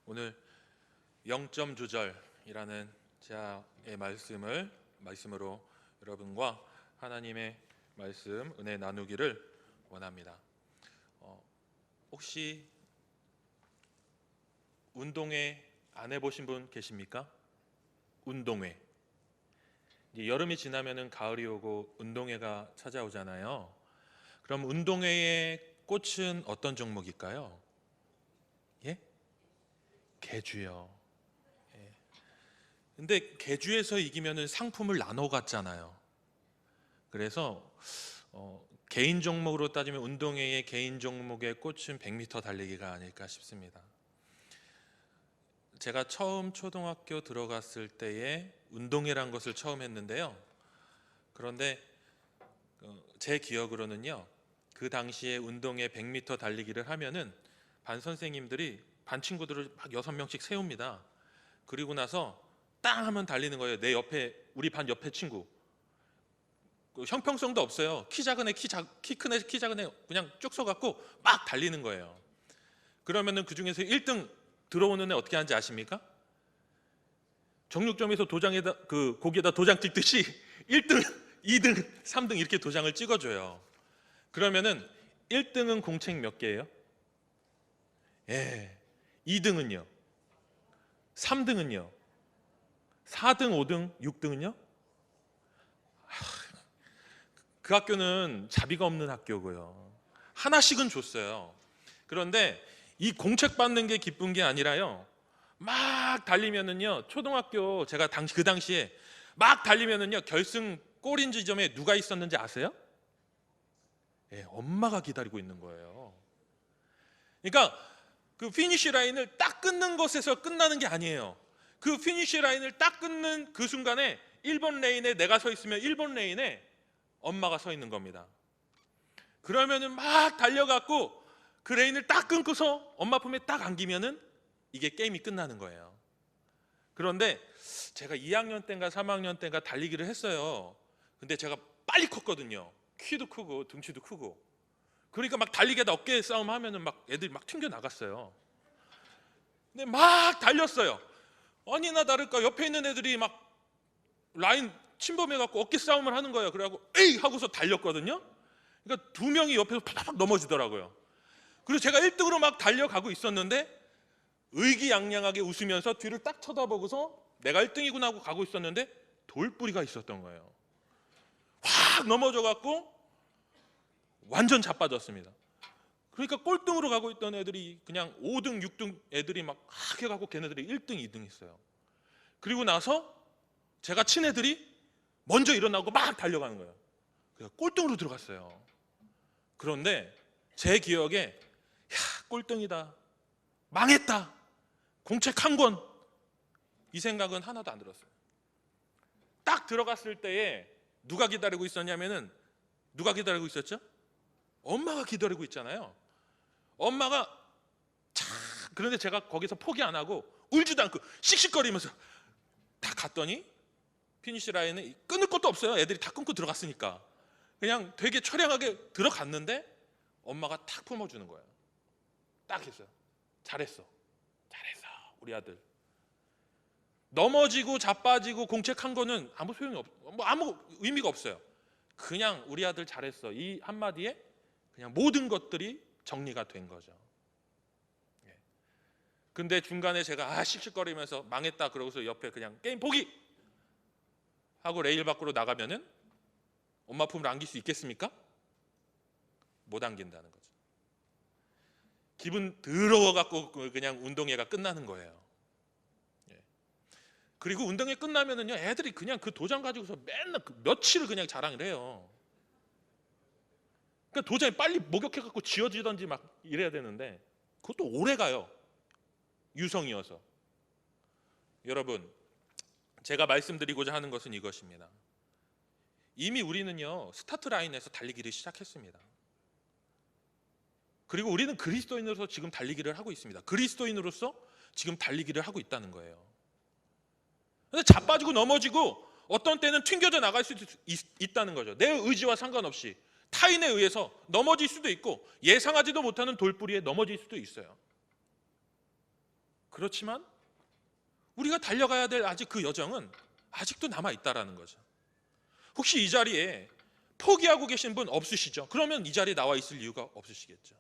오늘 0점 조절이라는 제의 말씀으로 여러분과 하나님의 말씀 은혜 나누기를 원합니다. 혹시 운동회 안 해보신 분 계십니까? 운동회. 이제 여름이 지나면은 가을이 오고 운동회가 찾아오잖아요. 그럼 운동회의 꽃은 어떤 종목일까요? 예? 개주요. 예. 근데 개주에서 이기면은 상품을 나눠 갔잖아요. 그래서 개인 종목으로 따지면 운동회의 개인 종목의 꽃은 100m 달리기가 아닐까 싶습니다. 제가 처음 초등학교 들어갔을 때에 운동회란 것을 처음 했는데요. 그런데 제 기억으로는요, 그 당시에 운동회 100m 달리기를 하면은 반 선생님들이 반 친구들을 막 6명씩 세웁니다. 그리고 나서 땅 하면 달리는 거예요. 내 옆에, 우리 반 옆에 친구. 형평성도 없어요. 키 작은 애, 키 큰 애, 키 작은 애 그냥 쭉 서갖고 막 달리는 거예요. 그러면은 그 중에서 1등 들어오는 애 어떻게 하는지 아십니까? 정육점에서 도장에다 고기에다 도장 찍듯이 1등, 2등, 3등 이렇게 도장을 찍어줘요. 그러면은 1등은 공책 몇 개예요? 예. 2등은요? 3등은요? 4등, 5등, 6등은요? 그 학교는 자비가 없는 학교고요. 하나씩은 줬어요. 그런데 이 공책 받는 게 기쁜 게 아니라요, 막 달리면은요, 초등학교 제가 그 당시에 막 달리면은요, 결승 골인 지점에 누가 있었는지 아세요? 예, 엄마가 기다리고 있는 거예요. 그러니까 그 피니시 라인을 딱 끊는 것에서 끝나는 게 아니에요. 그 피니시 라인을 딱 끊는 그 순간에 1번 레인에 내가 서 있으면 1번 레인에 엄마가 서 있는 겁니다. 그러면은 막 달려갖고 그 레인을 딱 끊고서 엄마 품에 딱 안기면은 이게 게임이 끝나는 거예요. 그런데 제가 2학년 때인가 3학년 때인가 달리기를 했어요. 근데 제가 빨리 컸거든요. 키도 크고 등치도 크고. 그러니까 막 달리기하다 어깨 싸움 하면은 막 애들이 막 튕겨 나갔어요. 근데 막 달렸어요. 아니나 다를까 옆에 있는 애들이 막 라인 침범해갖고 어깨 싸움을 하는 거예요. 그래갖고 에이 하고서 달렸거든요. 그러니까 2명이 옆에서 팍팍 넘어지더라고요. 그리고 제가 1등으로 막 달려가고 있었는데 의기양양하게 웃으면서 뒤를 딱 쳐다보고서 내가 1등이구나 하고 가고 있었는데 돌뿌리가 있었던 거예요. 확 넘어져갖고 완전 자빠졌습니다. 그러니까 꼴등으로 가고 있던 애들이 그냥 5등, 6등 애들이 막 해갖고 걔네들이 1등, 2등 했어요. 그리고 나서 제가 친 애들이 먼저 일어나고 막 달려가는 거예요. 그래서 꼴등으로 들어갔어요. 그런데 제 기억에 꼴등이다, 망했다, 공책 한 권, 이 생각은 하나도 안 들었어요. 딱 들어갔을 때에 누가 기다리고 있었냐면은, 누가 기다리고 있었죠? 엄마가 기다리고 있잖아요. 엄마가 그런데 제가 거기서 포기 안 하고 울지도 않고 씩씩거리면서 다 갔더니 피니시 라인에 끊을 것도 없어요. 애들이 다 끊고 들어갔으니까. 그냥 되게 처량하게 들어갔는데 엄마가 탁 품어주는 거예요. 딱 했어요. 잘했어, 잘했어 우리 아들. 넘어지고 자빠지고 공책한 거는 아무 소용이 아무 의미가 없어요. 그냥 우리 아들 잘했어, 이 한마디에 그냥 모든 것들이 정리가 된 거죠. 근데 중간에 제가 씩씩거리면서 망했다 그러고서 옆에 그냥 게임 포기 하고 레일 밖으로 나가면은 엄마 품을 안길 수 있겠습니까? 못 안긴다는 거죠. 기분 더러워갖고 그냥 운동회가 끝나는 거예요. 그리고 운동회 끝나면은요, 애들이 그냥 그 도장 가지고서 맨날 며칠을 그냥 자랑을 해요. 그러니까 도장이 빨리 목욕해갖고 지워지던지 막 이래야 되는데 그것도 오래 가요. 유성이어서. 여러분, 제가 말씀드리고자 하는 것은 이것입니다. 이미 우리는요, 스타트 라인에서 달리기를 시작했습니다. 그리고 우리는 그리스도인으로서 지금 달리기를 하고 있습니다. 그리스도인으로서 지금 달리기를 하고 있다는 거예요. 근데 자빠지고 넘어지고 어떤 때는 튕겨져 나갈 수도 있다는 거죠. 내 의지와 상관없이 타인에 의해서 넘어질 수도 있고 예상하지도 못하는 돌뿌리에 넘어질 수도 있어요. 그렇지만 우리가 달려가야 될 아직 그 여정은 아직도 남아있다라는 거죠. 혹시 이 자리에 포기하고 계신 분 없으시죠? 그러면 이 자리에 나와 있을 이유가 없으시겠죠.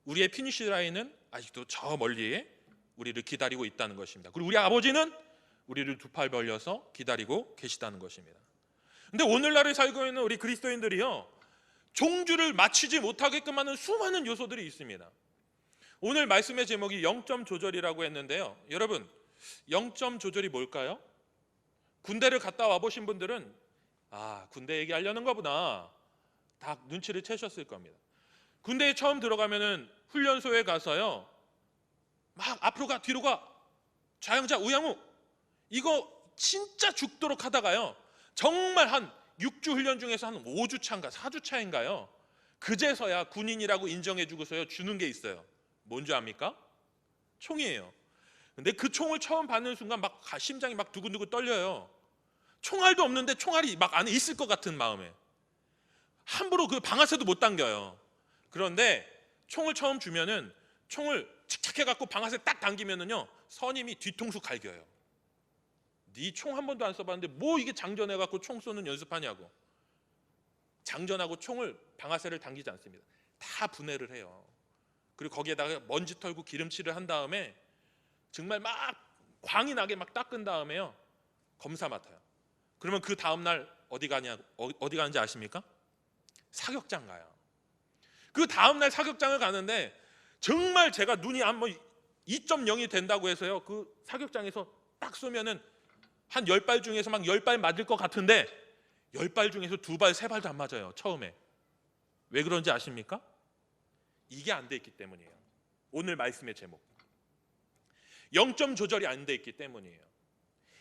우리의 피니시 라인은 아직도 저 멀리에 우리를 기다리고 있다는 것입니다. 그리고 우리 아버지는 우리를 두 팔 벌려서 기다리고 계시다는 것입니다. 근데 오늘날에 살고 있는 우리 그리스도인들이요, 종주를 마치지 못하게끔 하는 수많은 요소들이 있습니다. 오늘 말씀의 제목이 0점 조절이라고 했는데요, 여러분 0점 조절이 뭘까요? 군대를 갔다 와보신 분들은 군대 얘기하려는 거구나 다 눈치를 채셨을 겁니다. 군대에 처음 들어가면은 훈련소에 가서요, 막 앞으로 가 뒤로 가 좌양자 우양우 이거 진짜 죽도록 하다가요, 정말 한 6주 훈련 중에서 한 5주 차인가 4주 차인가요, 그제서야 군인이라고 인정해주고서요 주는 게 있어요. 뭔지 압니까? 총이에요. 근데 그 총을 처음 받는 순간 막 심장이 막 두근두근 떨려요. 총알도 없는데 총알이 막 안에 있을 것 같은 마음에 함부로 그 방아쇠도 못 당겨요. 그런데 총을 처음 주면은 총을 칙착해 갖고 방아쇠 딱 당기면은요, 선임이 뒤통수 갈겨요. 네 총 한 번도 안 써봤는데 뭐 이게 장전해 갖고 총 쏘는 연습하냐고. 장전하고 총을 방아쇠를 당기지 않습니다. 다 분해를 해요. 그리고 거기에다가 먼지 털고 기름칠을 한 다음에 정말 막 광이 나게 막 닦은 다음에요, 검사 맡아요. 그러면 그 다음날 어디 가는지 아십니까? 사격장 가요. 그 다음날 사격장을 가는데 정말 제가 눈이 한번 2.0이 된다고 해서요, 그 사격장에서 딱 쏘면은 한 10발 중에서 막 10발 맞을 것 같은데 10발 중에서 2발, 3발도 안 맞아요. 처음에. 왜 그런지 아십니까? 이게 안 돼 있기 때문이에요. 오늘 말씀의 제목 0점 조절이 안 돼 있기 때문이에요.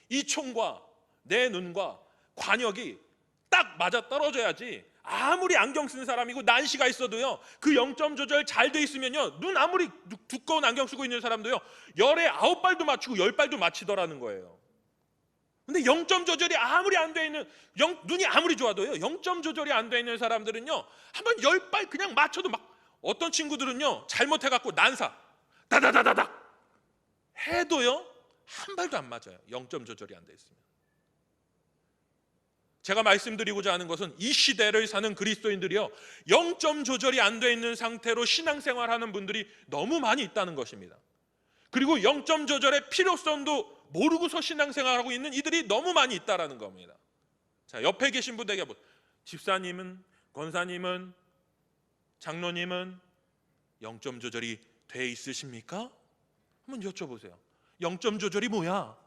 이 총과 내 눈과 관역이 딱 맞아 떨어져야지, 아무리 안경 쓴 사람이고 난시가 있어도요, 그 0점 조절 잘 돼 있으면요, 눈 아무리 두꺼운 안경 쓰고 있는 사람도요 열에 9발도 맞추고 10발도 맞히더라는 거예요. 근데 0점 조절이 아무리 안 돼 있는, 눈이 아무리 좋아도요 0점 조절이 안 돼 있는 사람들은요 한번 10발 그냥 맞춰도 막, 어떤 친구들은요 잘못해갖고 난사 다다다다닥 해도요 한 발도 안 맞아요. 0점 조절이 안 돼 있으면. 제가 말씀드리고자 하는 것은 이 시대를 사는 그리스도인들이요 0점 조절이 안 돼 있는 상태로 신앙생활하는 분들이 너무 많이 있다는 것입니다. 그리고 0점 조절의 필요성도 모르고서 신앙생활하고 있는 이들이 너무 많이 있다는 겁니다. 자, 옆에 계신 분에게 집사님은, 권사님은, 장로님은 0점 조절이 돼 있으십니까? 한번 여쭤보세요. 0점 조절이 뭐야?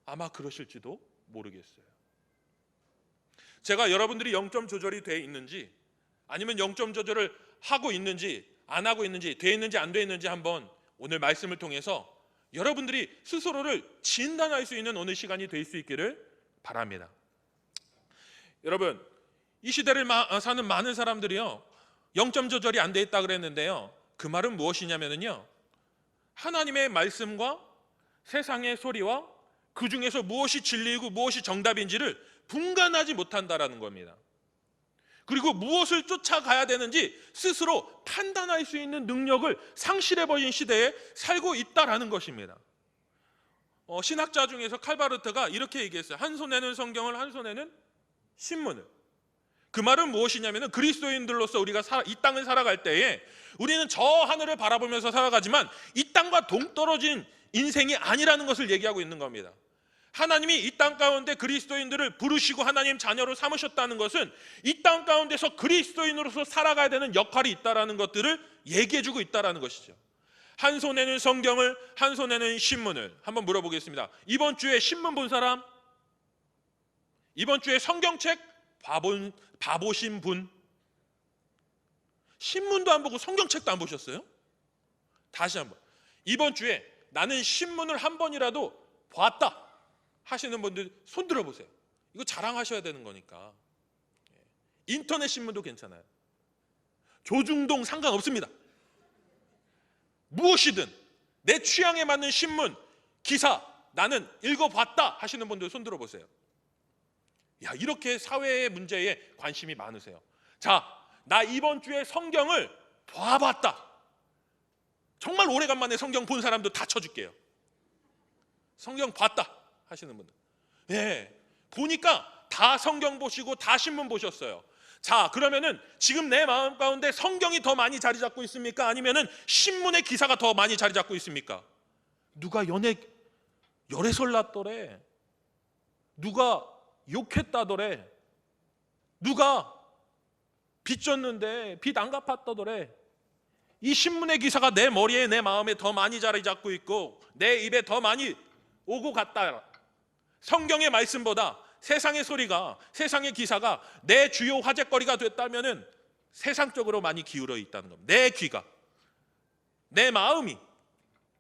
아마 그러실지도 모르겠어요. 제가 여러분들이 0점 조절이 돼 있는지, 아니면 0점 조절을 하고 있는지 안 하고 있는지, 돼 있는지 안 돼 있는지 한번 오늘 말씀을 통해서 여러분들이 스스로를 진단할 수 있는 오늘 시간이 될 수 있기를 바랍니다. 여러분, 이 시대를 사는 많은 사람들이요 0점 조절이 안 돼 있다 그랬는데요, 그 말은 무엇이냐면요, 하나님의 말씀과 세상의 소리와 그 중에서 무엇이 진리이고 무엇이 정답인지를 분간하지 못한다라는 겁니다. 그리고 무엇을 쫓아가야 되는지 스스로 판단할 수 있는 능력을 상실해버린 시대에 살고 있다라는 것입니다. 신학자 중에서 칼바르트가 이렇게 얘기했어요. 한 손에는 성경을, 한 손에는 신문을. 그 말은 무엇이냐면, 그리스도인들로서 우리가 이 땅을 살아갈 때에 우리는 저 하늘을 바라보면서 살아가지만 이 땅과 동떨어진 인생이 아니라는 것을 얘기하고 있는 겁니다. 하나님이 이 땅 가운데 그리스도인들을 부르시고 하나님 자녀로 삼으셨다는 것은 이 땅 가운데서 그리스도인으로서 살아가야 되는 역할이 있다는 것들을 얘기해주고 있다는 것이죠. 한 손에는 성경을, 한 손에는 신문을. 한번 물어보겠습니다. 이번 주에 신문 본 사람? 이번 주에 성경책 봐보신 분? 신문도 안 보고 성경책도 안 보셨어요? 다시 한번, 이번 주에 나는 신문을 한 번이라도 봤다 하시는 분들 손 들어보세요. 이거 자랑하셔야 되는 거니까. 인터넷 신문도 괜찮아요. 조중동 상관없습니다. 무엇이든 내 취향에 맞는 신문, 기사 나는 읽어봤다 하시는 분들 손 들어보세요. 야, 이렇게 사회의 문제에 관심이 많으세요. 자, 나 이번 주에 성경을 봐봤다. 정말 오래간만에 성경 본 사람도 다 쳐줄게요. 성경 봤다 하시는 분들. 예, 보니까 다 성경 보시고 다 신문 보셨어요. 자, 그러면은 지금 내 마음 가운데 성경이 더 많이 자리 잡고 있습니까? 아니면은 신문의 기사가 더 많이 자리 잡고 있습니까? 누가 열애설 났더래, 누가 욕했다더래, 누가 빚 졌는데 빚 안 갚았다더래. 이 신문의 기사가 내 머리에, 내 마음에 더 많이 자리 잡고 있고 내 입에 더 많이 오고 갔다. 성경의 말씀보다 세상의 소리가, 세상의 기사가 내 주요 화제거리가 됐다면은 세상적으로 많이 기울어 있다는 겁니다. 내 귀가, 내 마음이,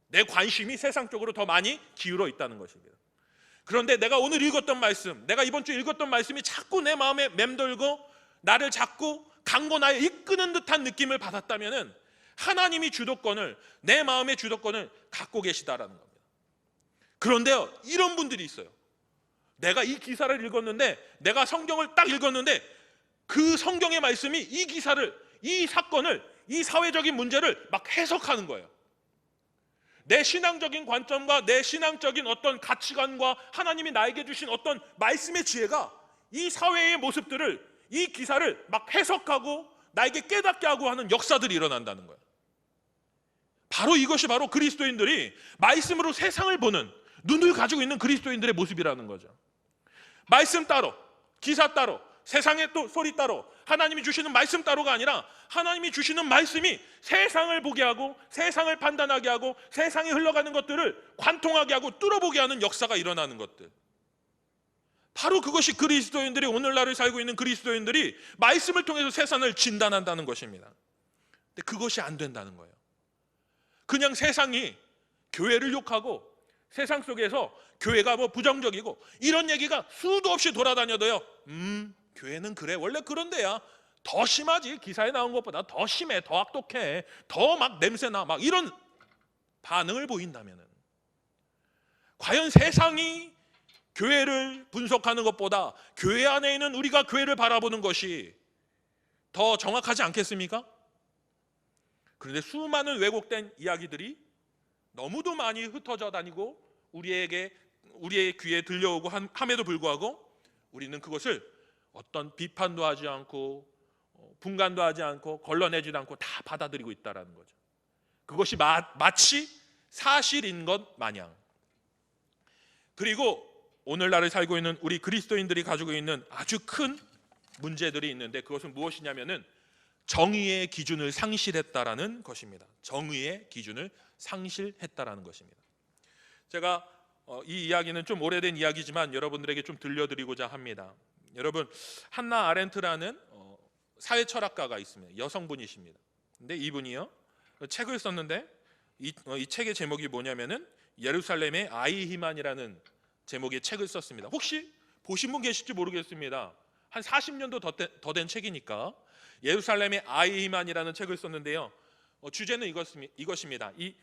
내 관심이 세상적으로 더 많이 기울어 있다는 것입니다. 그런데 내가 오늘 읽었던 말씀, 내가 이번 주 읽었던 말씀이 자꾸 내 마음에 맴돌고 나를 자꾸 강권하여 이끄는 듯한 느낌을 받았다면은 하나님이 주도권을, 내 마음의 주도권을 갖고 계시다라는 겁니다. 그런데요, 이런 분들이 있어요. 내가 이 기사를 읽었는데, 내가 성경을 딱 읽었는데 그 성경의 말씀이 이 기사를, 이 사건을, 이 사회적인 문제를 막 해석하는 거예요. 내 신앙적인 관점과 내 신앙적인 어떤 가치관과 하나님이 나에게 주신 어떤 말씀의 지혜가 이 사회의 모습들을, 이 기사를 막 해석하고 나에게 깨닫게 하고 하는 역사들이 일어난다는 거예요. 바로 이것이 바로 그리스도인들이 말씀으로 세상을 보는 눈을 가지고 있는 그리스도인들의 모습이라는 거죠. 말씀 따로, 기사 따로, 세상의 또 소리 따로, 하나님이 주시는 말씀 따로가 아니라 하나님이 주시는 말씀이 세상을 보게 하고 세상을 판단하게 하고 세상에 흘러가는 것들을 관통하게 하고 뚫어보게 하는 역사가 일어나는 것들, 바로 그것이 그리스도인들이, 오늘날을 살고 있는 그리스도인들이 말씀을 통해서 세상을 진단한다는 것입니다. 근데 그것이 안 된다는 거예요. 그냥 세상이 교회를 욕하고 세상 속에서 교회가 뭐 부정적이고 이런 얘기가 수도 없이 돌아다녀도요, 교회는 그래, 원래 그런 데야, 더 심하지, 기사에 나온 것보다 더 심해, 더 악독해, 더 막 냄새나, 막 이런 반응을 보인다면은, 과연 세상이 교회를 분석하는 것보다 교회 안에 있는 우리가 교회를 바라보는 것이 더 정확하지 않겠습니까? 그런데 수많은 왜곡된 이야기들이 너무도 많이 흩어져 다니고 우리의 귀에 들려오고 함에도 불구하고 우리는 그것을 어떤 비판도 하지 않고 분간도 하지 않고 걸러내지도 않고 다 받아들이고 있다는 거죠. 그것이 마치 사실인 것 마냥. 그리고 오늘날을 살고 있는 우리 그리스도인들이 가지고 있는 아주 큰 문제들이 있는데, 그것은 무엇이냐면은 정의의 기준을 상실했다라는 것입니다. 정의의 기준을 상실했다라는 것입니다. 제가 이 이야기는 좀 오래된 이야기지만 여러분들에게 좀 들려드리고자 합니다. 여러분, 한나 아렌트라는 사회 철학가가 있습니다. 여성분이십니다. 근데 이분이요, 책을 썼는데 이 책의 제목이 뭐냐면은 예루살렘의 아이히만이라는 제목의 책을 썼습니다. 혹시 보신 분 계실지 모르겠습니다. 한 40년도 더 된 책이니까. 예루살렘의 아이히만이라는 책을 썼는데요, 주제는 이것입니다. 이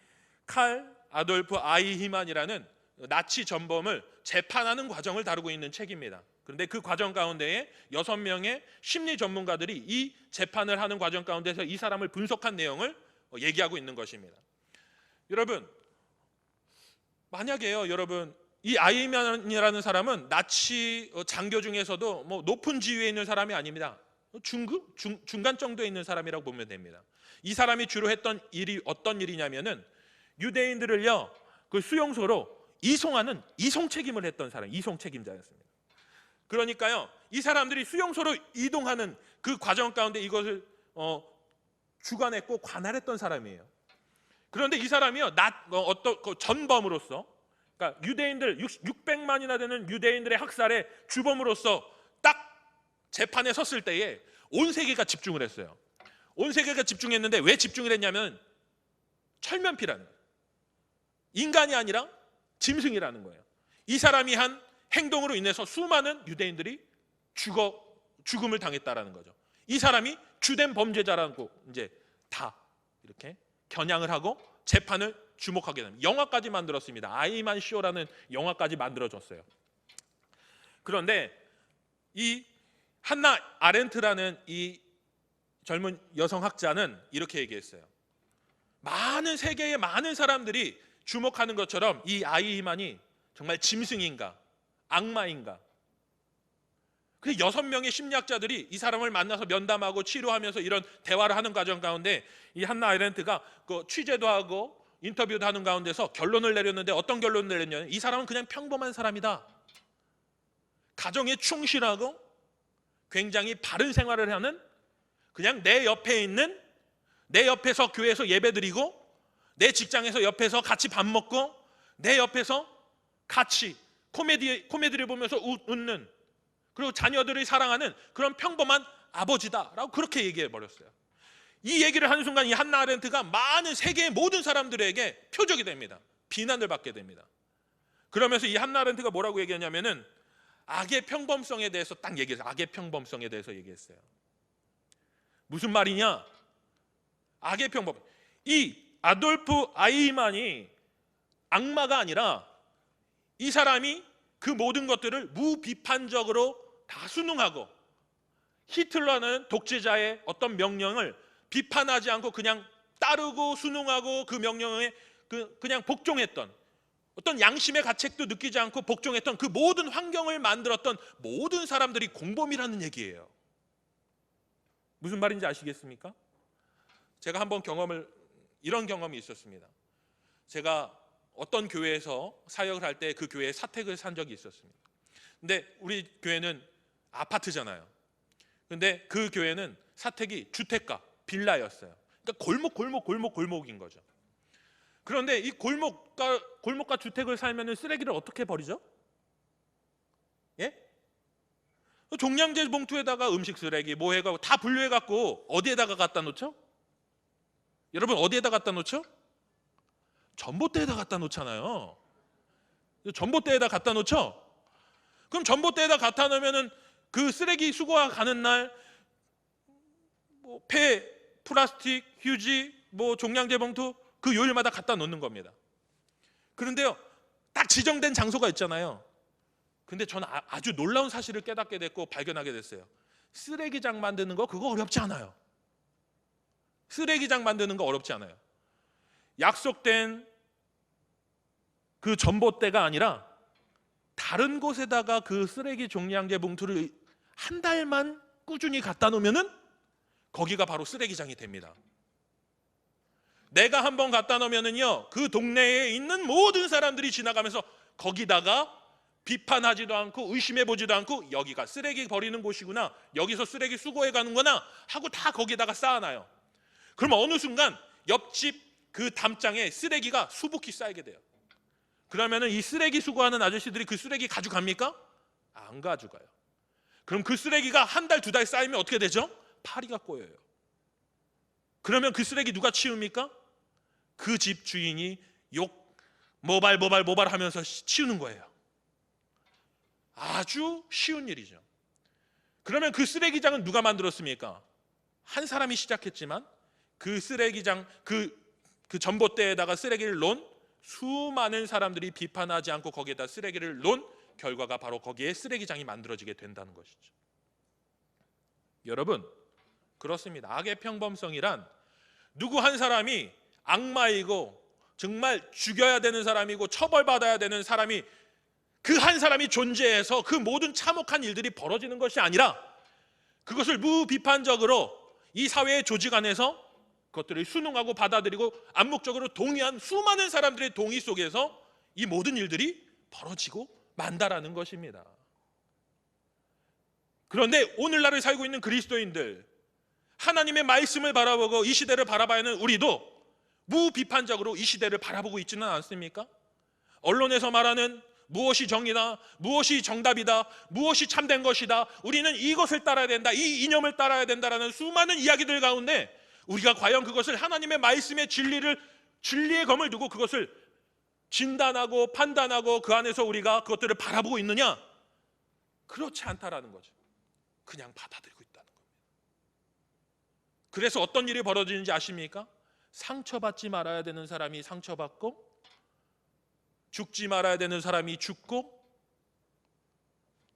칼 아돌프 아이히만이라는 나치 전범을 재판하는 과정을 다루고 있는 책입니다. 그런데 그 과정 가운데에 6명의 심리 전문가들이 이 재판을 하는 과정 가운데서 이 사람을 분석한 내용을 얘기하고 있는 것입니다. 여러분, 만약에요, 여러분, 이 아이히만이라는 사람은 나치 장교 중에서도 뭐 높은 지위에 있는 사람이 아닙니다. 중간 정도에 있는 사람이라고 보면 됩니다. 이 사람이 주로 했던 일이 어떤 일이냐면은 유대인들을요, 그 수용소로 이송하는 이송 책임을 했던 사람, 이송 책임자였습니다. 그러니까요, 이 사람들이 수용소로 이동하는 그 과정 가운데 이것을 주관했고 관할했던 사람이에요. 그런데 이 사람이요, 어떤 전범으로서, 그러니까 유대인들 600만이나 되는 유대인들의 학살의 주범으로서 딱 재판에 섰을 때에 온 세계가 집중을 했어요. 온 세계가 집중했는데 왜 집중을 했냐면 철면피라는 거예요. 인간이 아니라 짐승이라는 거예요. 이 사람이 한 행동으로 인해서 수많은 유대인들이 죽음을 당했다라는 거죠. 이 사람이 주된 범죄자라고 이제 다 이렇게 겨냥을 하고 재판을 주목하게 됩니다. 영화까지 만들었습니다. 아이만 쇼라는 영화까지 만들어졌어요. 그런데 이 한나 아렌트라는 이 젊은 여성 학자는 이렇게 얘기했어요. 세계의 많은 사람들이 주목하는 것처럼 이 아이히만이 정말 짐승인가 악마인가. 그 6명의 심리학자들이 이 사람을 만나서 면담하고 치료하면서 이런 대화를 하는 과정 가운데 이 한나 아렌트가 그 취재도 하고 인터뷰도 하는 가운데서 결론을 내렸는데, 어떤 결론을 내렸냐면 이 사람은 그냥 평범한 사람이다. 가정에 충실하고 굉장히 바른 생활을 하는, 그냥 내 옆에 있는, 내 옆에서 교회에서 예배드리고 내 직장에서 옆에서 같이 밥 먹고 내 옆에서 같이 코미디를 보면서 웃는, 그리고 자녀들을 사랑하는 그런 평범한 아버지다라고 그렇게 얘기해 버렸어요. 이 얘기를 하는 순간 이 한나 아렌트가 많은 세계의 모든 사람들에게 표적이 됩니다. 비난을 받게 됩니다. 그러면서 이 한나 아렌트가 뭐라고 얘기하냐면은 악의 평범성에 대해서 딱 얘기했어요. 악의 평범성에 대해서 얘기했어요. 무슨 말이냐? 악의 평범. 이 아돌프 아이히만이 악마가 아니라 이 사람이 그 모든 것들을 무비판적으로 다 순응하고 히틀러는 독재자의 어떤 명령을 비판하지 않고 그냥 따르고 순응하고 그 명령에 그냥 복종했던, 어떤 양심의 가책도 느끼지 않고 복종했던 그 모든 환경을 만들었던 모든 사람들이 공범이라는 얘기예요. 무슨 말인지 아시겠습니까? 제가 한번 이런 경험이 있었습니다. 제가 어떤 교회에서 사역을 할 때 그 교회에 사택을 산 적이 있었습니다. 근데 우리 교회는 아파트잖아요. 근데 그 교회는 사택이 주택가, 빌라였어요. 그러니까 골목인 거죠. 그런데 이 골목가 주택을 살면 쓰레기를 어떻게 버리죠? 예? 종량제 봉투에다가 음식 쓰레기 뭐 해가지고 다 분류해갖고 어디에다가 갖다 놓죠? 여러분 어디에다 갖다 놓죠? 전봇대에다 갖다 놓잖아요. 전봇대에다 갖다 놓죠? 그럼 전봇대에다 갖다 놓으면은 그 쓰레기 수거가 가는 날 뭐 폐, 플라스틱, 휴지, 뭐 종량제 봉투 그 요일마다 갖다 놓는 겁니다. 그런데요, 딱 지정된 장소가 있잖아요. 근데 저는 아주 놀라운 사실을 깨닫게 됐고 발견하게 됐어요. 쓰레기장 만드는 거 그거 어렵지 않아요. 쓰레기장 만드는 거 어렵지 않아요. 약속된 그 전봇대가 아니라 다른 곳에다가 그 쓰레기 종량제 봉투를 한 달만 꾸준히 갖다 놓으면은 거기가 바로 쓰레기장이 됩니다. 내가 한번 갖다 놓으면은요, 그 동네에 있는 모든 사람들이 지나가면서 거기다가 비판하지도 않고 의심해보지도 않고 여기가 쓰레기 버리는 곳이구나, 여기서 쓰레기 수거해 가는구나 하고 다 거기다가 쌓아놔요. 그럼 어느 순간 옆집 그 담장에 쓰레기가 수북히 쌓이게 돼요. 그러면은 이 쓰레기 수거하는 아저씨들이 그 쓰레기 가져갑니까? 안 가져가요. 그럼 그 쓰레기가 한 달, 2달 쌓이면 어떻게 되죠? 파리가 꼬여요. 그러면 그 쓰레기 누가 치웁니까? 그 집 주인이 모발 하면서 치우는 거예요. 아주 쉬운 일이죠. 그러면 그 쓰레기장은 누가 만들었습니까? 한 사람이 시작했지만 그 쓰레기장 그 전봇대에다가 쓰레기를 놓은 수많은 사람들이 비판하지 않고 거기에다 쓰레기를 놓은 결과가 바로 거기에 쓰레기장이 만들어지게 된다는 것이죠. 여러분, 그렇습니다. 악의 평범성이란 누구 한 사람이 악마이고 정말 죽여야 되는 사람이고 처벌받아야 되는 사람이 그 한 사람이 존재해서 그 모든 참혹한 일들이 벌어지는 것이 아니라 그것을 무비판적으로 이 사회의 조직 안에서 그것들을 순응하고 받아들이고 암묵적으로 동의한 수많은 사람들의 동의 속에서 이 모든 일들이 벌어지고 만다라는 것입니다. 그런데 오늘날을 살고 있는 그리스도인들, 하나님의 말씀을 바라보고 이 시대를 바라봐야 하는 우리도 무비판적으로 이 시대를 바라보고 있지는 않습니까? 언론에서 말하는 무엇이 정의다, 무엇이 정답이다, 무엇이 참된 것이다, 우리는 이것을 따라야 된다, 이 이념을 따라야 된다라는 수많은 이야기들 가운데 우리가 과연 그것을 하나님의 말씀의 진리의 검을 두고 그것을 진단하고 판단하고 그 안에서 우리가 그것들을 바라보고 있느냐? 그렇지 않다라는 거죠. 그냥 받아들이고 있다는 겁니다. 그래서 어떤 일이 벌어지는지 아십니까? 상처받지 말아야 되는 사람이 상처받고 죽지 말아야 되는 사람이 죽고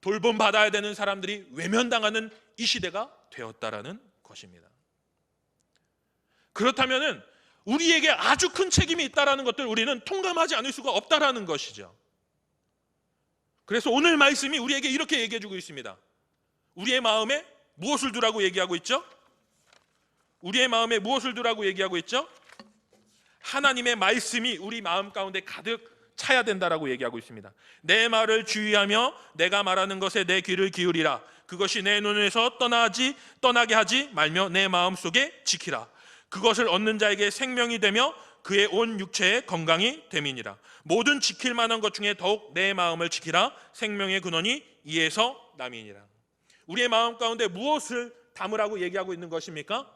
돌봄받아야 되는 사람들이 외면당하는 이 시대가 되었다라는 것입니다. 그렇다면은 우리에게 아주 큰 책임이 있다는 것들 우리는 통감하지 않을 수가 없다는 것이죠. 그래서 오늘 말씀이 우리에게 이렇게 얘기해 주고 있습니다. 우리의 마음에 무엇을 두라고 얘기하고 있죠? 우리의 마음에 무엇을 두라고 얘기하고 있죠? 하나님의 말씀이 우리 마음 가운데 가득 차야 된다라고 얘기하고 있습니다. 내 말을 주의하며 내가 말하는 것에 내 귀를 기울이라. 그것이 내 눈에서 떠나게 하지 말며 내 마음 속에 지키라. 그것을 얻는 자에게 생명이 되며 그의 온 육체의 건강이 됨이니라. 모든 지킬 만한 것 중에 더욱 내 마음을 지키라. 생명의 근원이 이에서 남이니라. 우리의 마음 가운데 무엇을 담으라고 얘기하고 있는 것입니까?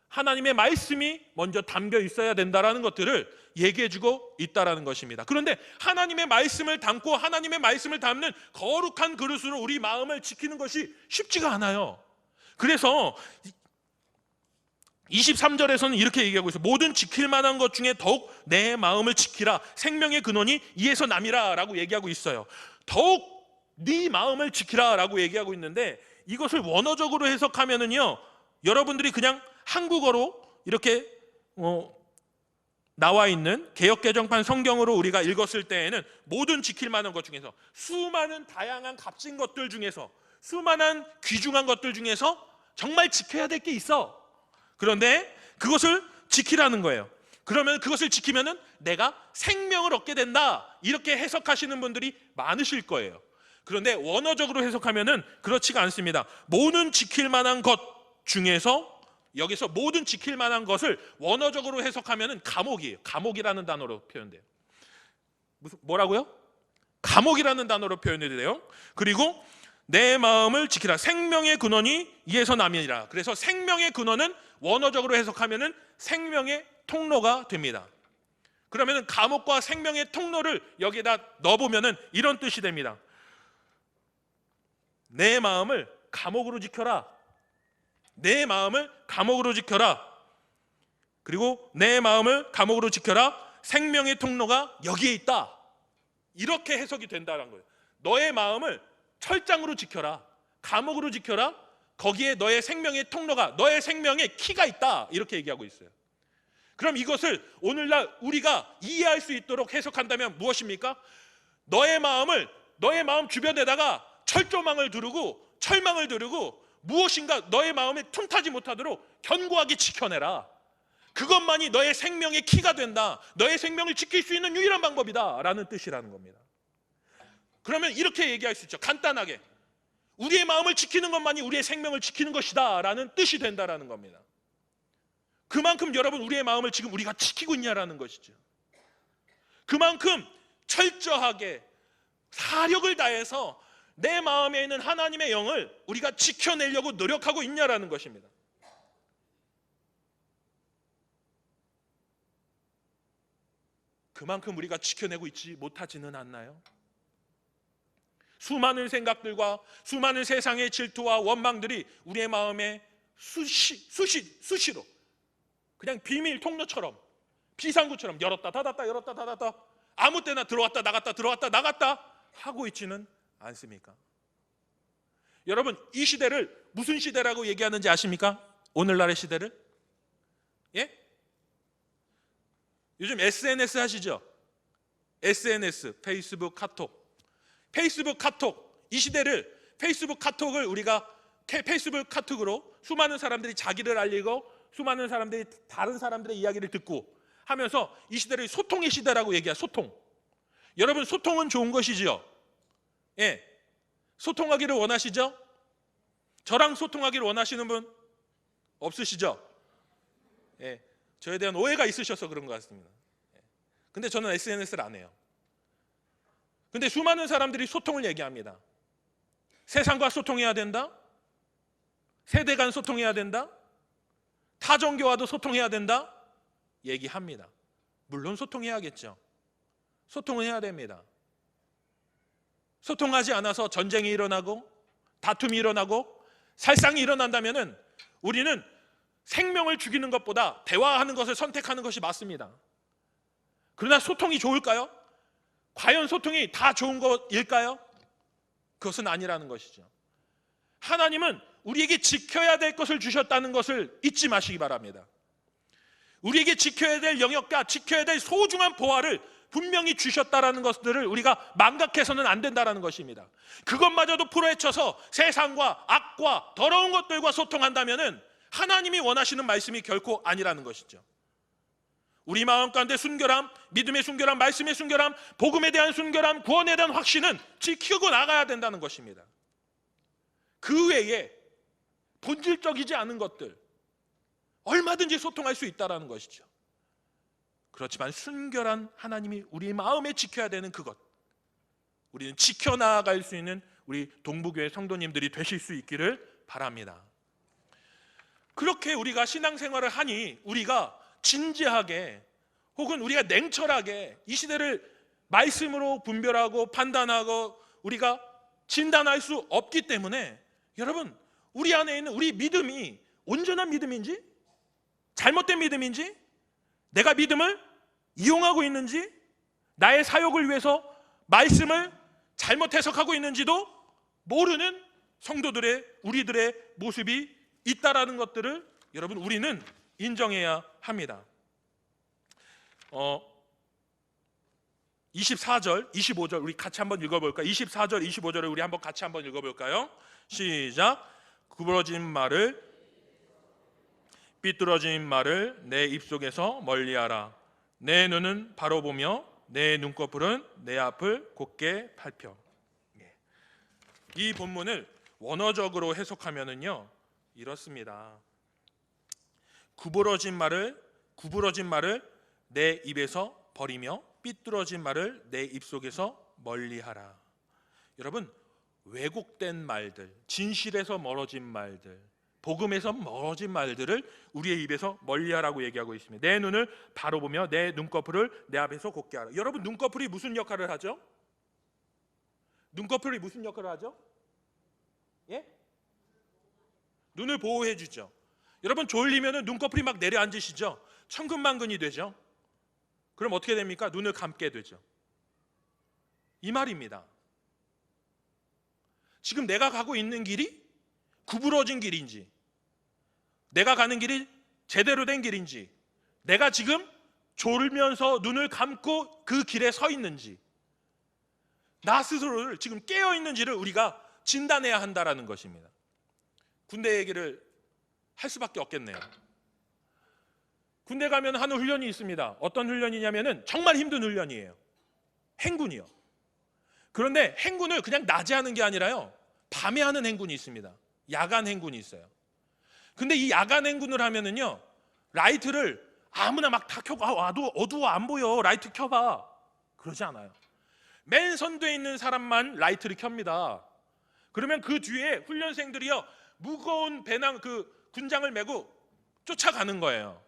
하나님의 말씀이 먼저 담겨 있어야 된다라는 것들을 얘기해주고 있다라는 것입니다. 그런데 하나님의 말씀을 담고 하나님의 말씀을 담는 거룩한 그릇으로 우리 마음을 지키는 것이 쉽지가 않아요. 그래서 23절에서는 이렇게 얘기하고 있어요. 모든 지킬 만한 것 중에 더욱 내 마음을 지키라. 생명의 근원이 이에서 남이라 라고 얘기하고 있어요. 더욱 네 마음을 지키라 라고 얘기하고 있는데, 이것을 원어적으로 해석하면은요, 여러분들이 그냥 한국어로 이렇게 나와 있는 개역개정판 성경으로 우리가 읽었을 때에는 모든 지킬 만한 것 중에서, 수많은 다양한 값진 것들 중에서, 수많은 귀중한 것들 중에서 정말 지켜야 될 게 있어. 그런데 그것을 지키라는 거예요. 그러면 그것을 지키면은 내가 생명을 얻게 된다, 이렇게 해석하시는 분들이 많으실 거예요. 그런데 원어적으로 해석하면은 그렇지가 않습니다. 모든 지킬 만한 것 중에서, 여기서 모든 지킬 만한 것을 원어적으로 해석하면은 감옥이에요. 감옥이라는 단어로 표현돼요. 뭐라고요? 감옥이라는 단어로 표현이 돼요. 그리고 내 마음을 지키라. 생명의 근원이 이에서 남이니라. 그래서 생명의 근원은 원어적으로 해석하면은 생명의 통로가 됩니다. 그러면은 감옥과 생명의 통로를 여기에다 넣어보면은 이런 뜻이 됩니다. 내 마음을 감옥으로 지켜라. 내 마음을 감옥으로 지켜라. 그리고 내 마음을 감옥으로 지켜라. 생명의 통로가 여기에 있다. 이렇게 해석이 된다는 거예요. 너의 마음을 철장으로 지켜라. 감옥으로 지켜라. 거기에 너의 생명의 통로가, 너의 생명의 키가 있다. 이렇게 얘기하고 있어요. 그럼 이것을 오늘날 우리가 이해할 수 있도록 해석한다면 무엇입니까? 너의 마음 주변에다가 철조망을 두르고 철망을 두르고 무엇인가 너의 마음에 틈타지 못하도록 견고하게 지켜내라. 그것만이 너의 생명의 키가 된다. 너의 생명을 지킬 수 있는 유일한 방법이다 라는 뜻이라는 겁니다. 그러면 이렇게 얘기할 수 있죠. 간단하게 우리의 마음을 지키는 것만이 우리의 생명을 지키는 것이다 라는 뜻이 된다라는 겁니다. 그만큼 여러분, 우리의 마음을 지금 우리가 지키고 있냐라는 것이죠. 그만큼 철저하게 사력을 다해서 내 마음에 있는 하나님의 영을 우리가 지켜내려고 노력하고 있냐라는 것입니다. 그만큼 우리가 지켜내고 있지 못하지는 않나요? 수많은 생각들과 수많은 세상의 질투와 원망들이 우리의 마음에 수시로 그냥 비밀 통로처럼, 비상구처럼 열었다 닫았다 열었다 닫았다 아무 때나 들어왔다 나갔다 하고 있지는 않습니까? 여러분, 이 시대를 무슨 시대라고 얘기하는지 아십니까? 오늘날의 시대를? 예? 요즘 SNS 하시죠? SNS, 페이스북, 카톡. 페이스북, 카톡, 이 시대를 페이스북, 카톡을 우리가 페이스북, 카톡으로 수많은 사람들이 자기를 알리고 수많은 사람들이 다른 사람들의 이야기를 듣고 하면서 이 시대를 소통의 시대라고 얘기해요. 소통. 여러분, 소통은 좋은 것이지요. 예, 소통하기를 원하시죠? 저랑 소통하기를 원하시는 분 없으시죠? 예, 저에 대한 오해가 있으셔서 그런 것 같습니다. 근데 저는 SNS를 안 해요. 근데 수많은 사람들이 소통을 얘기합니다. 세상과 소통해야 된다. 세대 간 소통해야 된다. 타종교와도 소통해야 된다. 얘기합니다. 물론 소통해야겠죠. 소통은 해야 됩니다. 소통하지 않아서 전쟁이 일어나고 다툼이 일어나고 살상이 일어난다면은 우리는 생명을 죽이는 것보다 대화하는 것을 선택하는 것이 맞습니다. 그러나 소통이 좋을까요? 과연 소통이 다 좋은 것일까요? 그것은 아니라는 것이죠. 하나님은 우리에게 지켜야 될 것을 주셨다는 것을 잊지 마시기 바랍니다. 우리에게 지켜야 될 영역과 지켜야 될 소중한 보화를 분명히 주셨다라는 것들을 우리가 망각해서는 안 된다라는 것입니다. 그것마저도 풀어헤쳐서 세상과 악과 더러운 것들과 소통한다면은 하나님이 원하시는 말씀이 결코 아니라는 것이죠. 우리 마음 가운데 순결함, 믿음의 순결함, 말씀의 순결함, 복음에 대한 순결함, 구원에 대한 확신은 지키고 나가야 된다는 것입니다. 그 외에 본질적이지 않은 것들 얼마든지 소통할 수 있다는 것이죠. 그렇지만 순결한 하나님이 우리 마음에 지켜야 되는 그것, 우리는 지켜나갈 수 있는 우리 동부교회 성도님들이 되실 수 있기를 바랍니다. 그렇게 우리가 신앙생활을 하니 우리가 진지하게 혹은 우리가 냉철하게 이 시대를 말씀으로 분별하고 판단하고 우리가 진단할 수 없기 때문에 여러분, 우리 안에 있는 우리 믿음이 온전한 믿음인지 잘못된 믿음인지, 내가 믿음을 이용하고 있는지, 나의 사욕을 위해서 말씀을 잘못 해석하고 있는지도 모르는 성도들의, 우리들의 모습이 있다라는 것들을 여러분, 우리는 인정해야 합니다. 24절, 25절 우리 같이 한번 읽어볼까요? 24절, 25절을 우리 한번 같이 한번 읽어볼까요? 시작. 구부러진 말을, 삐뚤어진 말을 내 입속에서 멀리하라. 내 눈은 바로 보며 내 눈꺼풀은 내 앞을 곧게 밟혀. 이 본문을 원어적으로 해석하면은요 이렇습니다. 구부러진 말을 내 입에서 버리며 삐뚤어진 말을 내 입속에서 멀리하라. 여러분, 왜곡된 말들, 진실에서 멀어진 말들, 복음에서 멀어진 말들을 우리의 입에서 멀리하라고 얘기하고 있습니다. 내 눈을 바로 보며 내 눈꺼풀을 내 앞에서 곧게 하라. 여러분, 눈꺼풀이 무슨 역할을 하죠? 눈꺼풀이 무슨 역할을 하죠? 예? 눈을 보호해 주죠. 여러분, 졸리면 눈꺼풀이 막 내려앉으시죠? 천근만근이 되죠. 그럼 어떻게 됩니까? 눈을 감게 되죠. 이 말입니다. 지금 내가 가고 있는 길이 구부러진 길인지, 내가 가는 길이 제대로 된 길인지, 내가 지금 졸면서 눈을 감고 그 길에 서 있는지, 나 스스로를 지금 깨어 있는지를 우리가 진단해야 한다라는 것입니다. 군대 얘기를 할 수밖에 없겠네요. 군대 가면 하는 훈련이 있습니다. 어떤 훈련이냐면은 정말 힘든 훈련이에요. 행군이요. 그런데 행군을 그냥 낮에 하는 게 아니라요, 밤에 하는 행군이 있습니다. 야간 행군이 있어요. 근데 이 야간 행군을 하면은요, 라이트를 아무나 막 다 켜고, 와도 어두워 안 보여, 라이트 켜봐, 그러지 않아요. 맨 선두에 있는 사람만 라이트를 켭니다. 그러면 그 뒤에 훈련생들이요 무거운 배낭, 그 군장을 메고 쫓아가는 거예요.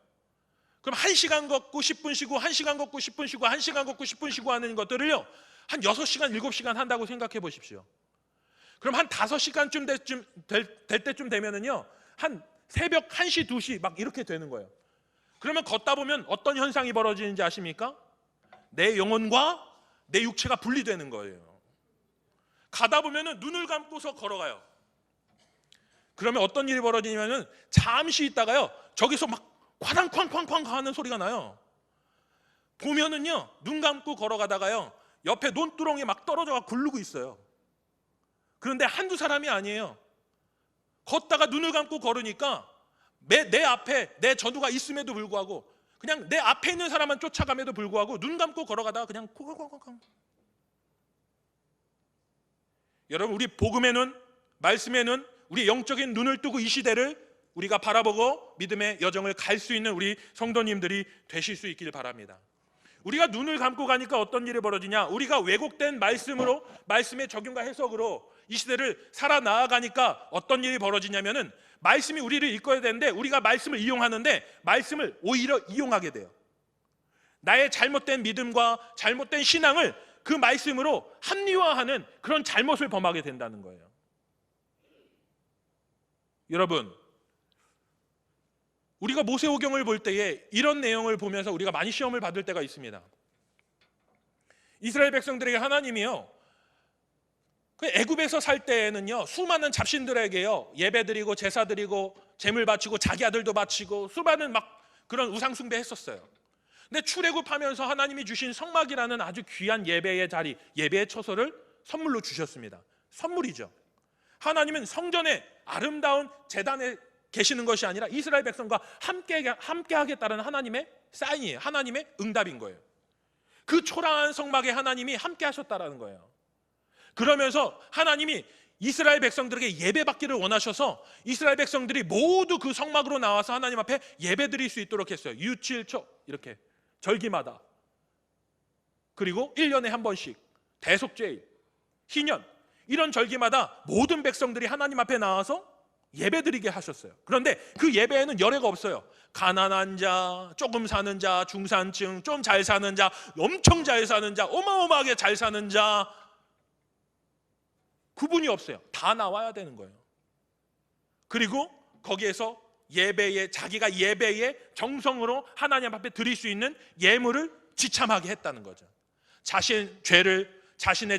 그럼 1시간 걷고 10분 쉬고, 1시간 걷고 10분 쉬고, 1시간 걷고 10분 쉬고 하는 것들을요 한 6시간, 7시간 한다고 생각해 보십시오. 그럼 한 5시간쯤 될 때쯤 되면은요, 한 새벽 1시, 2시 막 이렇게 되는 거예요. 그러면 걷다 보면 어떤 현상이 벌어지는지 아십니까? 내 영혼과 내 육체가 분리되는 거예요. 가다 보면은 눈을 감고서 걸어가요. 그러면 어떤 일이 벌어지냐면은 잠시 있다가요, 저기서 막 쾅쾅쾅쾅 하는 소리가 나요. 보면은요, 눈 감고 걸어가다가요, 옆에 논두렁이 막 떨어져가 굴르고 있어요. 그런데 한두 사람이 아니에요. 걷다가 눈을 감고 걸으니까 내 앞에 내 전우가 있음에도 불구하고, 그냥 내 앞에 있는 사람만 쫓아감에도 불구하고 눈 감고 걸어가다가 그냥 콩콩콩콩. 여러분, 우리 복음의 눈, 말씀의 눈, 우리 영적인 눈을 뜨고 이 시대를 우리가 바라보고 믿음의 여정을 갈 수 있는 우리 성도님들이 되실 수 있길 바랍니다. 우리가 눈을 감고 가니까 어떤 일이 벌어지냐? 우리가 왜곡된 말씀으로, 말씀의 적용과 해석으로 이 시대를 살아나가니까 어떤 일이 벌어지냐면은, 말씀이 우리를 이끌어야 되는데 우리가 말씀을 이용하는데 말씀을 오히려 이용하게 돼요. 나의 잘못된 믿음과 잘못된 신앙을 그 말씀으로 합리화하는 그런 잘못을 범하게 된다는 거예요. 여러분, 우리가 모세오경을 볼 때에 이런 내용을 보면서 우리가 많이 시험을 받을 때가 있습니다. 이스라엘 백성들에게 하나님이요, 그 애굽에서 살 때에는요, 수많은 잡신들에게요 예배드리고 제사드리고 재물 바치고 자기 아들도 바치고 수많은 막 그런 우상 숭배했었어요. 근데 출애굽하면서 하나님이 주신 성막이라는 아주 귀한 예배의 자리, 예배의 처소를 선물로 주셨습니다. 선물이죠. 하나님은 성전에 아름다운 제단에 계시는 것이 아니라 이스라엘 백성과 함께 하겠다는 하나님의 사인이에요. 하나님의 응답인 거예요. 그 초라한 성막에 하나님이 함께 하셨다라는 거예요. 그러면서 하나님이 이스라엘 백성들에게 예배받기를 원하셔서 이스라엘 백성들이 모두 그 성막으로 나와서 하나님 앞에 예배드릴 수 있도록 했어요. 유칠초 이렇게 절기마다, 그리고 1년에 한 번씩 대속죄일, 희년, 이런 절기마다 모든 백성들이 하나님 앞에 나와서 예배드리게 하셨어요. 그런데 그 예배에는 열애가 없어요. 가난한 자, 조금 사는 자, 중산층, 좀 잘 사는 자, 엄청 잘 사는 자, 어마어마하게 잘 사는 자, 구분이 없어요. 다 나와야 되는 거예요. 그리고 거기에서 자기가 예배의 정성으로 하나님 앞에 드릴 수 있는 예물을 지참하게 했다는 거죠. 자신의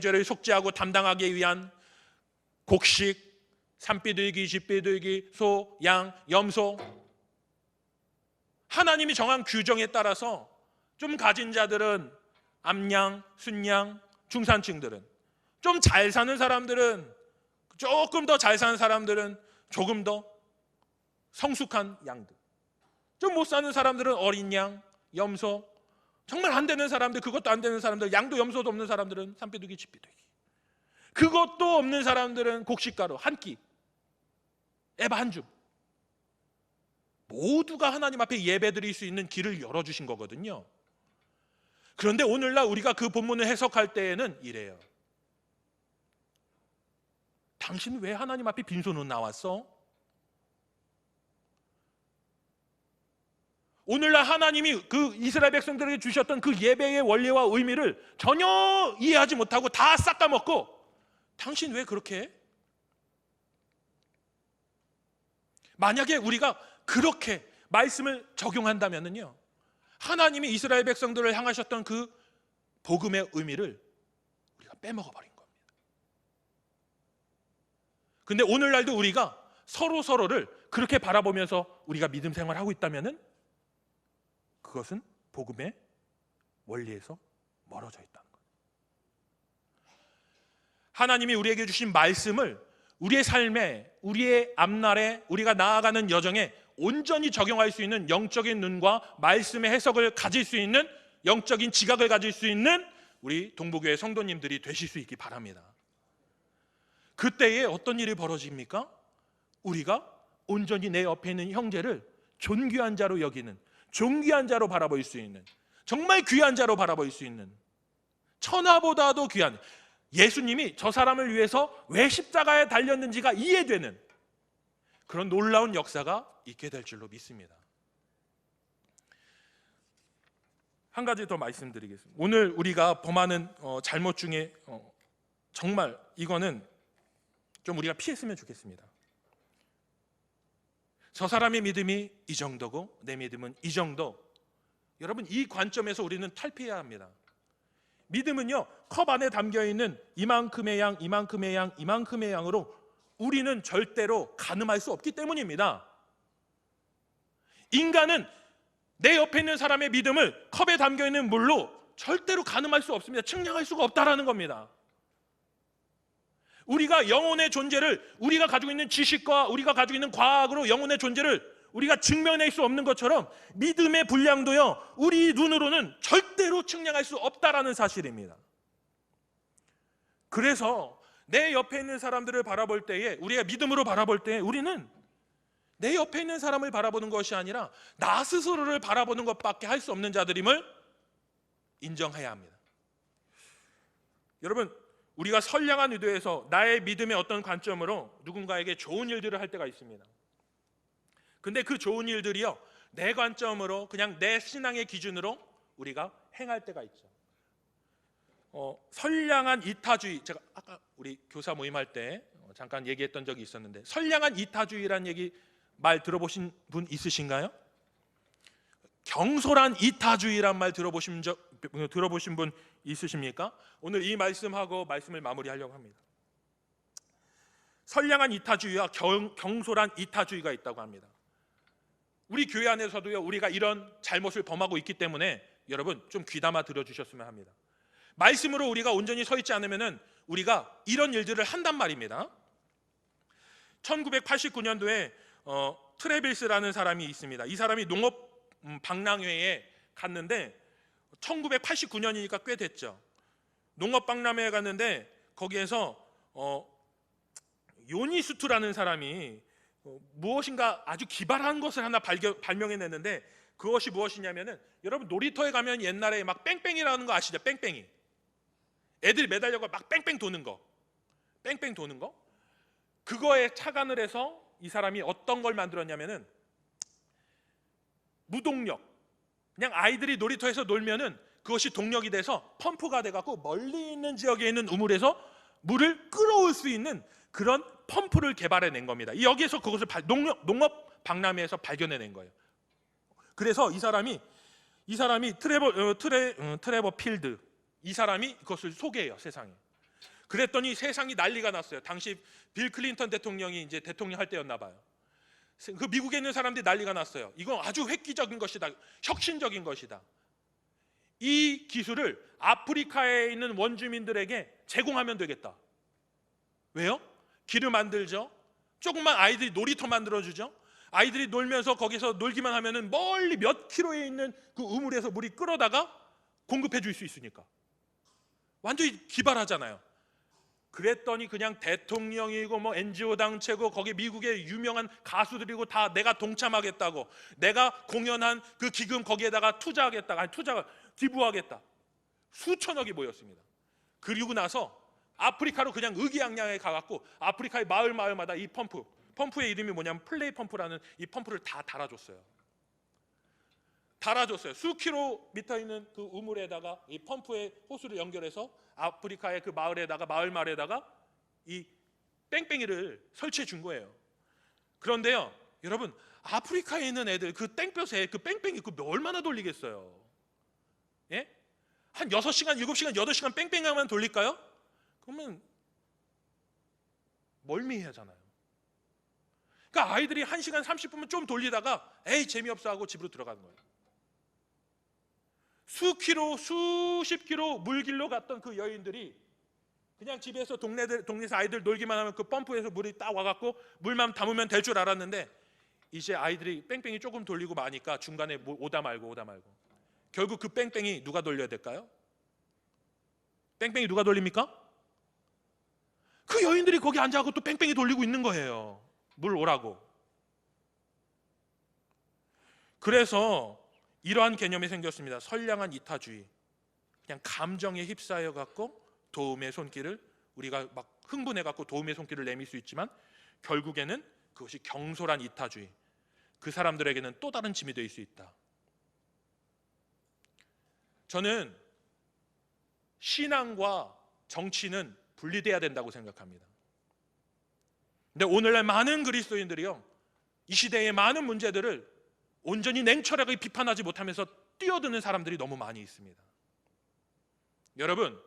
죄를 속죄하고 담당하기 위한 곡식, 산비둘기, 쥐비둘기, 소, 양, 염소, 하나님이 정한 규정에 따라서 좀 가진 자들은 암양, 순양, 중산층들은, 좀 잘 사는 사람들은, 조금 더 잘 사는 사람들은 조금 더 성숙한 양들, 좀 못 사는 사람들은 어린 양, 염소, 정말 안 되는 사람들, 그것도 안 되는 사람들, 양도 염소도 없는 사람들은 산비둘기, 쥐비둘기, 그것도 없는 사람들은 곡식가루 한 끼, 에바 한 줌. 모두가 하나님 앞에 예배드릴 수 있는 길을 열어주신 거거든요. 그런데 오늘날 우리가 그 본문을 해석할 때에는 이래요. 당신 왜 하나님 앞에 빈손으로 나왔어? 오늘날 하나님이 그 이스라엘 백성들에게 주셨던 그 예배의 원리와 의미를 전혀 이해하지 못하고 다 싹까먹고 당신 왜 그렇게 해? 만약에 우리가 그렇게 말씀을 적용한다면요, 하나님이 이스라엘 백성들을 향하셨던 그 복음의 의미를 우리가 빼먹어버린 겁니다. 근데 오늘날도 우리가 서로를 그렇게 바라보면서 우리가 믿음 생활하고 있다면은 그것은 복음의 원리에서 멀어져 있다는 거예요. 하나님이 우리에게 주신 말씀을 우리의 삶에, 우리의 앞날에, 우리가 나아가는 여정에 온전히 적용할 수 있는 영적인 눈과 말씀의 해석을 가질 수 있는 영적인 지각을 가질 수 있는 우리 동부교회 성도님들이 되실 수 있기 바랍니다. 그때에 어떤 일이 벌어집니까? 우리가 온전히 내 옆에 있는 형제를 존귀한 자로 여기는, 존귀한 자로 바라볼 수 있는, 정말 귀한 자로 바라볼 수 있는, 천하보다도 귀한, 예수님이 저 사람을 위해서 왜 십자가에 달렸는지가 이해되는 그런 놀라운 역사가 있게 될 줄로 믿습니다. 한 가지 더 말씀드리겠습니다. 오늘 우리가 범하는 잘못 중에 정말 이거는 좀 우리가 피했으면 좋겠습니다. 저 사람의 믿음이 이 정도고 내 믿음은 이 정도. 여러분, 이 관점에서 우리는 탈피해야 합니다. 믿음은요, 컵 안에 담겨있는 이만큼의 양, 이만큼의 양, 이만큼의 양으로 우리는 절대로 가늠할 수 없기 때문입니다. 인간은 내 옆에 있는 사람의 믿음을 컵에 담겨있는 물로 절대로 가늠할 수 없습니다. 측량할 수가 없다라는 겁니다. 우리가 영혼의 존재를, 우리가 가지고 있는 지식과 우리가 가지고 있는 과학으로 영혼의 존재를 우리가 증명할 수 없는 것처럼 믿음의 분량도요, 우리 눈으로는 절대로 측량할 수 없다라는 사실입니다. 그래서 내 옆에 있는 사람들을 바라볼 때에, 우리가 믿음으로 바라볼 때에 우리는 내 옆에 있는 사람을 바라보는 것이 아니라 나 스스로를 바라보는 것밖에 할 수 없는 자들임을 인정해야 합니다. 여러분, 우리가 선량한 의도에서 나의 믿음의 어떤 관점으로 누군가에게 좋은 일들을 할 때가 있습니다. 근데 그 좋은 일들이요, 내 관점으로, 그냥 내 신앙의 기준으로 우리가 행할 때가 있죠. 선량한 이타주의, 제가 아까 우리 교사 모임할 때 잠깐 얘기했던 적이 있었는데, 선량한 이타주의라는 말 들어보신 분 있으신가요? 경솔한 이타주의란 말 들어보신 분 있으십니까? 오늘 이 말씀하고 말씀을 마무리하려고 합니다. 선량한 이타주의와 경솔한 이타주의가 있다고 합니다. 우리 교회 안에서도요, 우리가 이런 잘못을 범하고 있기 때문에 여러분 좀 귀담아 들어주셨으면 합니다. 말씀으로 우리가 온전히 서 있지 않으면은 우리가 이런 일들을 한단 말입니다. 1989년도에 트래빌스라는 사람이 있습니다. 이 사람이 농업 박람회에 갔는데 1989년이니까 꽤 됐죠. 농업 박람회에 갔는데 거기에서 요니스투라는 사람이 무엇인가 아주 기발한 것을 하나 발명해냈는데, 그것이 무엇이냐면은, 여러분 놀이터에 가면 옛날에 막 뺑뺑이라는 거 아시죠? 뺑뺑이. 애들 매달려가 막 뺑뺑 도는 거, 뺑뺑 도는 거. 그거에 착안을 해서 이 사람이 어떤 걸 만들었냐면은, 무동력, 그냥 아이들이 놀이터에서 놀면은 그것이 동력이 돼서 펌프가 돼갖고 멀리 있는 지역에 있는 우물에서 물을 끌어올 수 있는 그런 펌프를 개발해낸 겁니다. 여기에서 그것을 농업 박람회에서 발견해낸 거예요. 그래서 이 사람이 트레버 필드, 이 사람이 그것을 소개해요, 세상에. 그랬더니 세상이 난리가 났어요. 당시 빌 클린턴 대통령이 이제 대통령 할 때였나 봐요. 그 미국에 있는 사람들이 난리가 났어요. 이건 아주 획기적인 것이다, 혁신적인 것이다. 이 기술을 아프리카에 있는 원주민들에게 제공하면 되겠다. 왜요? 길을 만들죠. 조금만 아이들이 놀이터 만들어주죠. 아이들이 놀면서 거기서 놀기만 하면은 멀리 몇 킬로에 있는 그 우물에서 물이 끌어다가 공급해 줄 수 있으니까. 완전히 기발하잖아요. 그랬더니 그냥 대통령이고 뭐 NGO 단체고 거기 미국의 유명한 가수들이고 다 내가 동참하겠다고, 내가 공연한 그 기금 거기에다가 기부하겠다. 수천억이 모였습니다. 그리고 나서 아프리카로 그냥 의기양양하게 가갖고 아프리카의 마을마다 이 펌프의 이름이 뭐냐면 플레이 펌프라는 이 펌프를 다 달아줬어요. 수킬로미터 있는 그 우물에다가 이 펌프의 호수를 연결해서 아프리카의 그 마을마을에다가 이 뺑뺑이를 설치해 준 거예요. 그런데요, 여러분, 아프리카에 있는 애들 그 땡볕에 그 뺑뺑이 그 얼마나 돌리겠어요? 예? 한 6시간, 7시간, 8시간 뺑뺑이만 돌릴까요? 그러면 멀미하잖아요. 그러니까 아이들이 1시간 30분만 좀 돌리다가 에이 재미없어 하고 집으로 들어가는 거예요. 수십 킬로 물길로 갔던 그 여인들이 그냥 집에서 동네에서 아이들 놀기만 하면 그 펌프에서 물이 딱 와갖고 물만 담으면 될 줄 알았는데, 이제 아이들이 뺑뺑이 조금 돌리고 마니까 중간에 오다 말고 결국 그 뺑뺑이 누가 돌려야 될까요? 뺑뺑이 누가 돌립니까? 그 여인들이 거기 앉아갖고 또 뺑뺑이 돌리고 있는 거예요. 물 오라고. 그래서 이러한 개념이 생겼습니다. 선량한 이타주의. 그냥 감정에 휩싸여 갖고 도움의 손길을, 우리가 막 흥분해 갖고 도움의 손길을 내밀 수 있지만 결국에는 그것이 경솔한 이타주의. 그 사람들에게는 또 다른 짐이 될 수 있다. 저는 신앙과 정치는 분리돼야 된다고 생각합니다. 근데 오늘날 많은 그리스도인들이요, 이 시대의 많은 문제들을 온전히 냉철하게 비판하지 못하면서 뛰어드는 사람들이 너무 많이 있습니다. 여러분,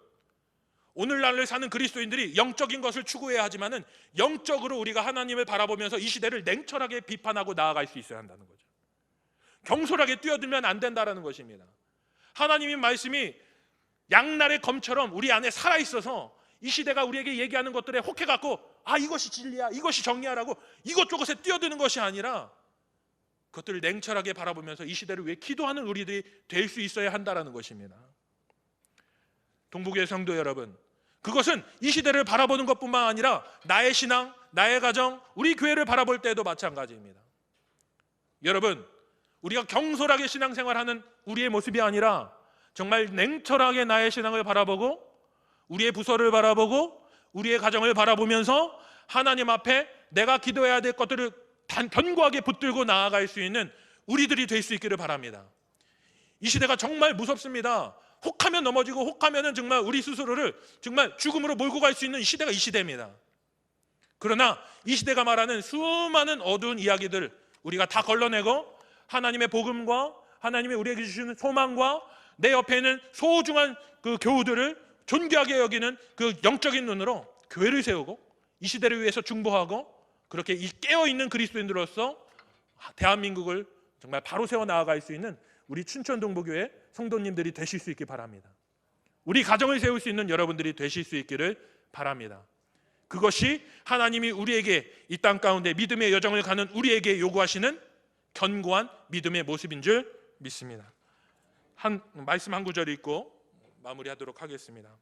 오늘날을 사는 그리스도인들이 영적인 것을 추구해야 하지만은 영적으로 우리가 하나님을 바라보면서 이 시대를 냉철하게 비판하고 나아갈 수 있어야 한다는 거죠. 경솔하게 뛰어들면 안 된다는 것입니다. 하나님의 말씀이 양날의 검처럼 우리 안에 살아있어서 이 시대가 우리에게 얘기하는 것들에 혹해갖고 이것이 진리야, 이것이 정리야라고 이것저것에 뛰어드는 것이 아니라 그것들을 냉철하게 바라보면서 이 시대를 위해 기도하는 우리들이 될 수 있어야 한다는 것입니다. 동북의 성도 여러분, 그것은 이 시대를 바라보는 것뿐만 아니라 나의 신앙, 나의 가정, 우리 교회를 바라볼 때도 마찬가지입니다. 여러분, 우리가 경솔하게 신앙생활하는 우리의 모습이 아니라 정말 냉철하게 나의 신앙을 바라보고 우리의 부서를 바라보고 우리의 가정을 바라보면서 하나님 앞에 내가 기도해야 될 것들을 견고하게 붙들고 나아갈 수 있는 우리들이 될 수 있기를 바랍니다. 이 시대가 정말 무섭습니다. 혹하면 넘어지고 혹하면은 정말 우리 스스로를 정말 죽음으로 몰고 갈 수 있는 이 시대가 이 시대입니다. 그러나 이 시대가 말하는 수많은 어두운 이야기들 우리가 다 걸러내고 하나님의 복음과 하나님의 우리에게 주시는 소망과 내 옆에 있는 소중한 그 교우들을 존귀하게 여기는 그 영적인 눈으로 교회를 세우고 이 시대를 위해서 중보하고 그렇게 깨어있는 그리스도인들로서 대한민국을 정말 바로 세워 나아갈 수 있는 우리 춘천동부교회 성도님들이 되실 수 있기 바랍니다. 우리 가정을 세울 수 있는 여러분들이 되실 수 있기를 바랍니다. 그것이 하나님이 우리에게 이 땅 가운데 믿음의 여정을 가는 우리에게 요구하시는 견고한 믿음의 모습인 줄 믿습니다. 말씀 한 구절 읽고 마무리하도록 하겠습니다.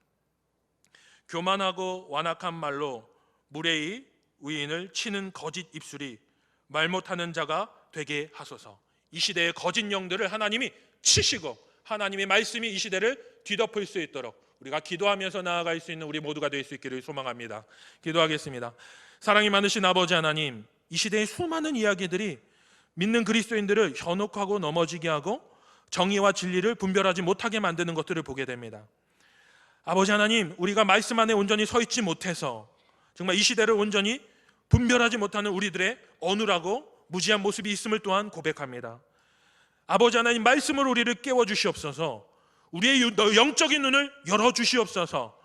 교만하고 완악한 말로 무례히 의인을 치는 거짓 입술이 말 못하는 자가 되게 하소서. 이 시대의 거짓 영들을 하나님이 치시고 하나님의 말씀이 이 시대를 뒤덮을 수 있도록 우리가 기도하면서 나아갈 수 있는 우리 모두가 될 수 있기를 소망합니다. 기도하겠습니다. 사랑이 많으신 아버지 하나님, 이 시대의 수많은 이야기들이 믿는 그리스도인들을 현혹하고 넘어지게 하고 정의와 진리를 분별하지 못하게 만드는 것들을 보게 됩니다. 아버지 하나님, 우리가 말씀 안에 온전히 서 있지 못해서 정말 이 시대를 온전히 분별하지 못하는 우리들의 어눌하고 무지한 모습이 있음을 또한 고백합니다. 아버지 하나님, 말씀으로 우리를 깨워주시옵소서. 우리의 영적인 눈을 열어주시옵소서.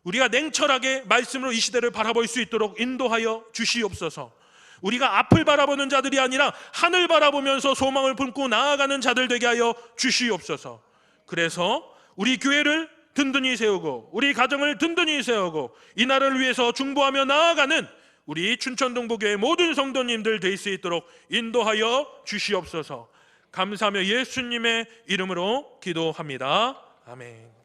우리가 냉철하게 말씀으로 이 시대를 바라볼 수 있도록 인도하여 주시옵소서. 우리가 앞을 바라보는 자들이 아니라 하늘 바라보면서 소망을 품고 나아가는 자들 되게 하여 주시옵소서. 그래서 우리 교회를 든든히 세우고 우리 가정을 든든히 세우고 이 나라를 위해서 중보하며 나아가는 우리 춘천동부교회 모든 성도님들 될 수 있도록 인도하여 주시옵소서. 감사하며 예수님의 이름으로 기도합니다. 아멘.